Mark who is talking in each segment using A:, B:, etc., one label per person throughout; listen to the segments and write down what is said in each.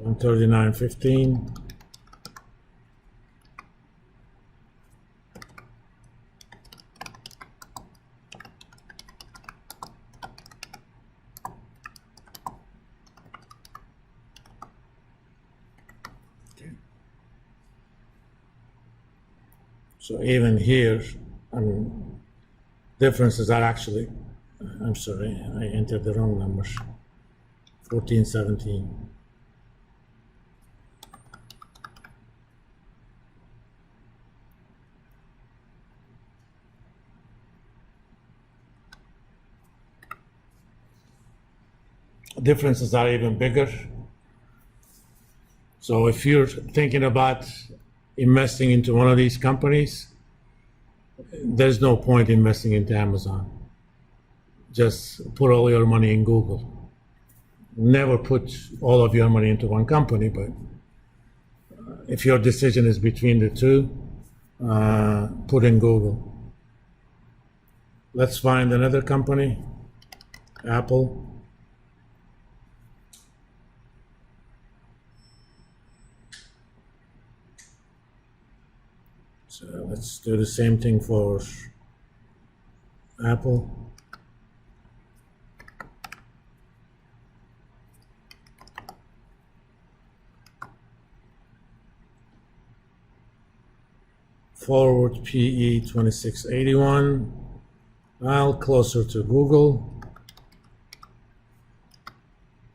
A: 139.15. So even here, I mean, differences are actually, I'm sorry, I entered the wrong numbers. 14.17. Differences are even bigger. So if you're thinking about investing into one of these companies, there's no point investing into Amazon. Just put all your money in Google. Never put all of your money into one company, but if your decision is between the two, put in Google. Let's find another company, Apple. So let's do the same thing for Apple. Forward PE 2681. Well, closer to Google.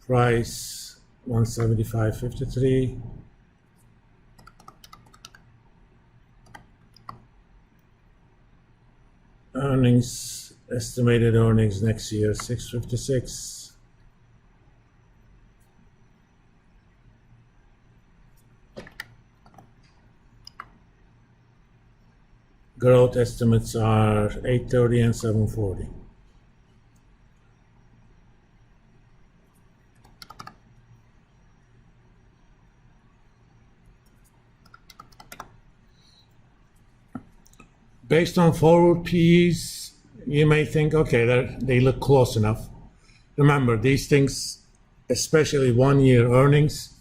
A: Price 175.53. Earnings, estimated earnings next year, 656. Growth estimates are 830 and 740. Based on forward PEs, you may think, okay, they look close enough. Remember, these things, especially one-year earnings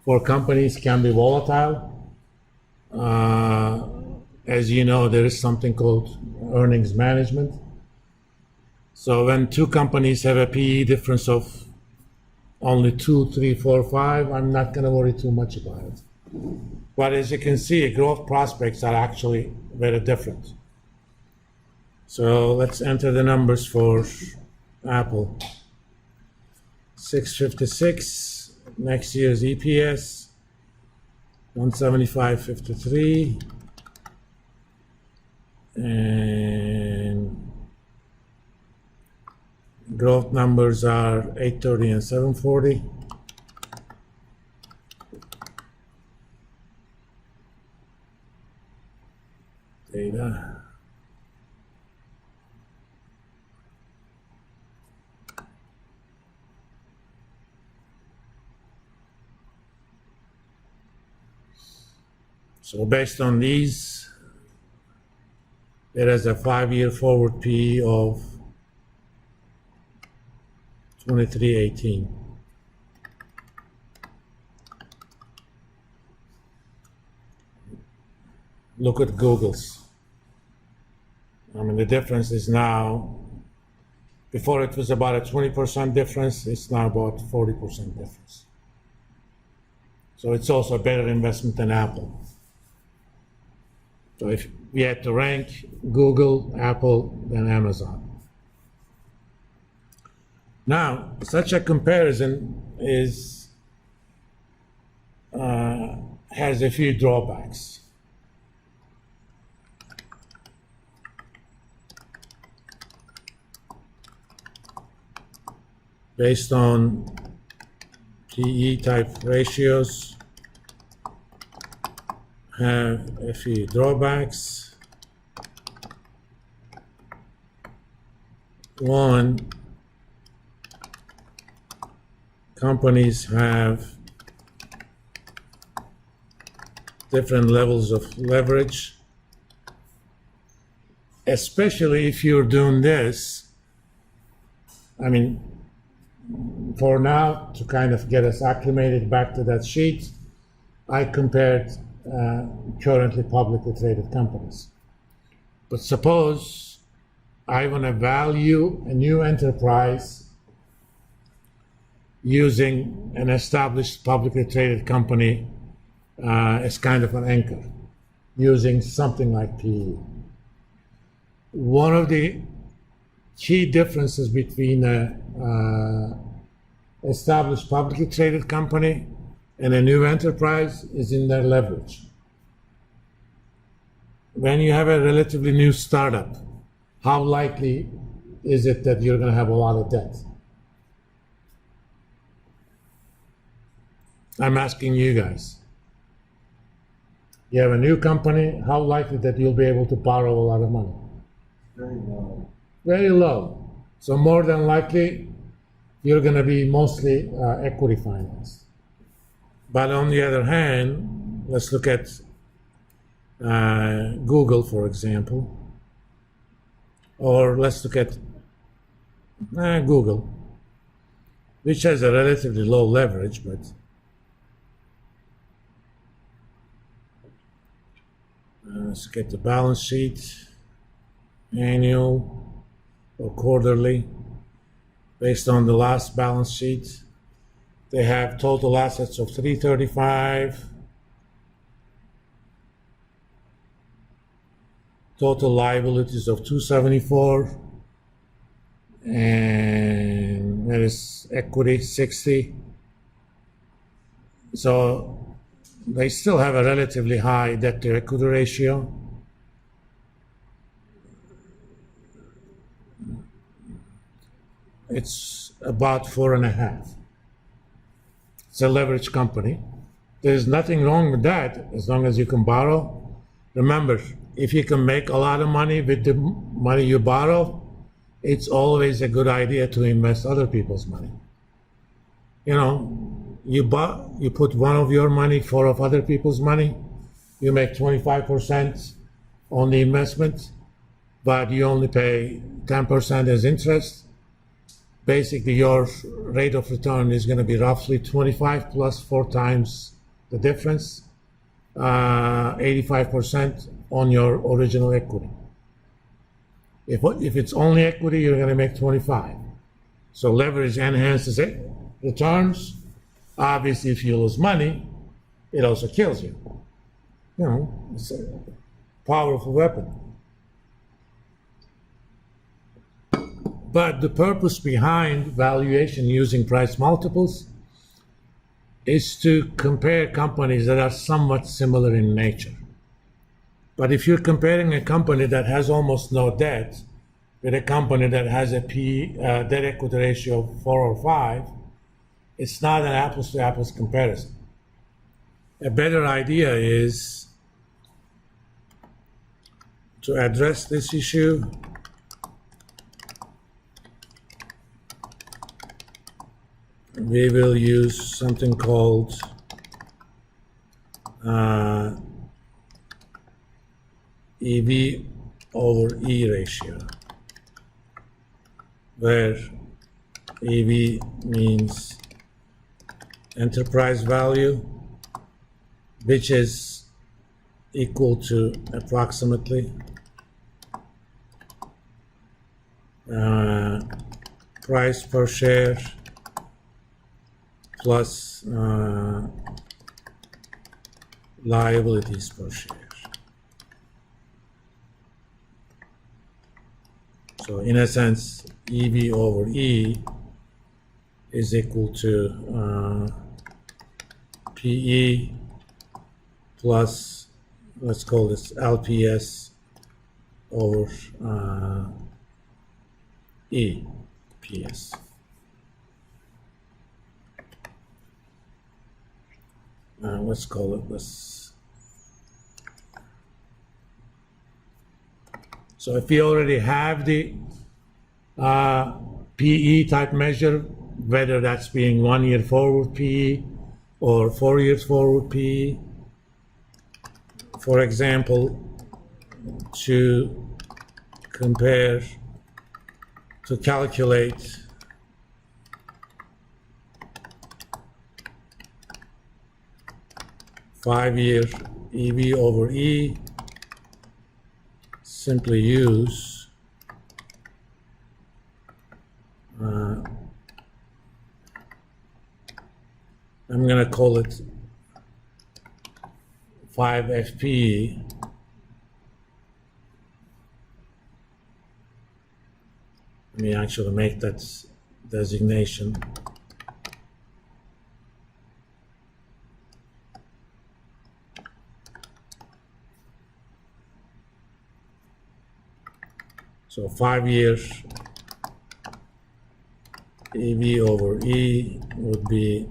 A: for companies, can be volatile. As you know, there is something called earnings management. So when two companies have a PE difference of only 2, 3, 4, 5, I'm not going to worry too much about it. But as you can see, growth prospects are actually very different. So let's enter the numbers for Apple. 656, next year's EPS, 175.53, and growth numbers are 830 and 740. Data. So based on these, it has a 5-year forward PE of 23.18. Look at Google's. I mean, the difference is now, before it was about a 20% difference, it's now about 40% difference. So it's also a better investment than Apple. So if we had to rank Google, Apple, then Amazon. Now, such a comparison is has a few drawbacks. Based on PE type ratios, have a few drawbacks. One, companies have different levels of leverage, especially if you're doing this. I mean, for now, to kind of get us acclimated back to that sheet, I compared currently publicly traded companies. But suppose I want to value a new enterprise using an established publicly traded company as kind of an anchor, using something like PE. One of the key differences between an established publicly traded company and a new enterprise is in their leverage. When you have a relatively new startup, how likely is it that you're going to have a lot of debt? I'm asking you guys. You have a new company, how likely that you'll be able to borrow a lot of money?
B: Very low.
A: Very low. So more than likely, you're going to be mostly equity financed. But on the other hand, let's look at Google, for example, or let's look at Google, which has a relatively low leverage, but let's look at the balance sheet, annual or quarterly, based on the last balance sheet. They have total assets of 335, total liabilities of 274, and there is equity 60. So they still have a relatively high debt to equity ratio. It's about 4.5. It's a leveraged company. There's nothing wrong with that as long as you can borrow. Remember, if you can make a lot of money with the money you borrow, it's always a good idea to invest other people's money. You know, you put one of your money, four of other people's money, you make 25% on the investment, but you only pay 10% as interest. Basically, your rate of return is going to be roughly 25 plus 4 times the difference, 85% on your original equity. If it's only equity, you're going to make 25. So leverage enhances returns. Obviously, if you lose money, it also kills you. You know, it's a powerful weapon. But the purpose behind valuation using price multiples is to compare companies that are somewhat similar in nature. But if you're comparing a company that has almost no debt with a company that has a debt equity ratio of 4 or 5, it's not an apples to apples comparison. A better idea is to address this issue we will use something called EV over E ratio, where EV means enterprise value, which is equal to approximately price per share plus liabilities per share. So in a sense, EV over E is equal to PE plus, let's call this LPS over EPS. Let's call it this. So if we already have the PE type measure, whether that's being 1 year forward PE or 4 years forward PE, for example, to calculate 5-year EV over E, simply use I'm going to call it 5 FPE. Let me actually make that designation. So 5 years EV over E would be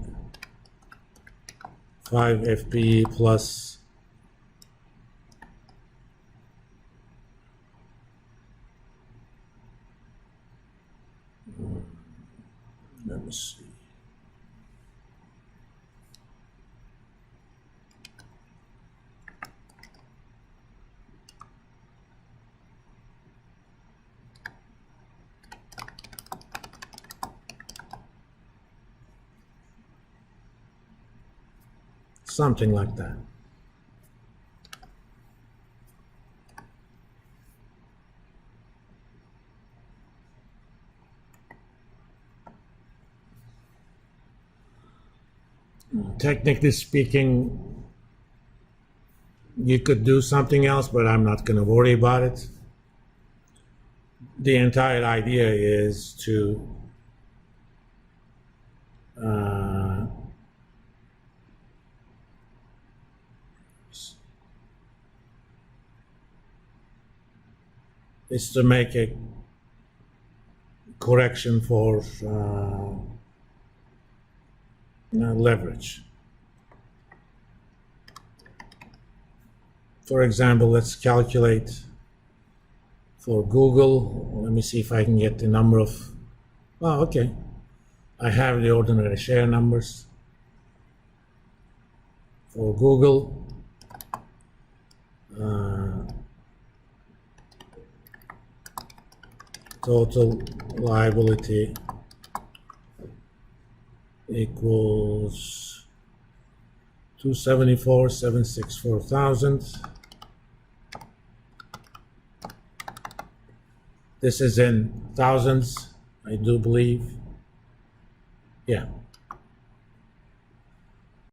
A: 5 FPE plus let me see. Something like that. Technically speaking, you could do something else, but I'm not going to worry about it. The entire idea is to make a correction for leverage. For example, let's calculate for Google. Let me see if I can get the number of, oh, okay. I have the ordinary share numbers for Google. Total liability equals 274,764,000. This is in thousands, I do believe. Yeah.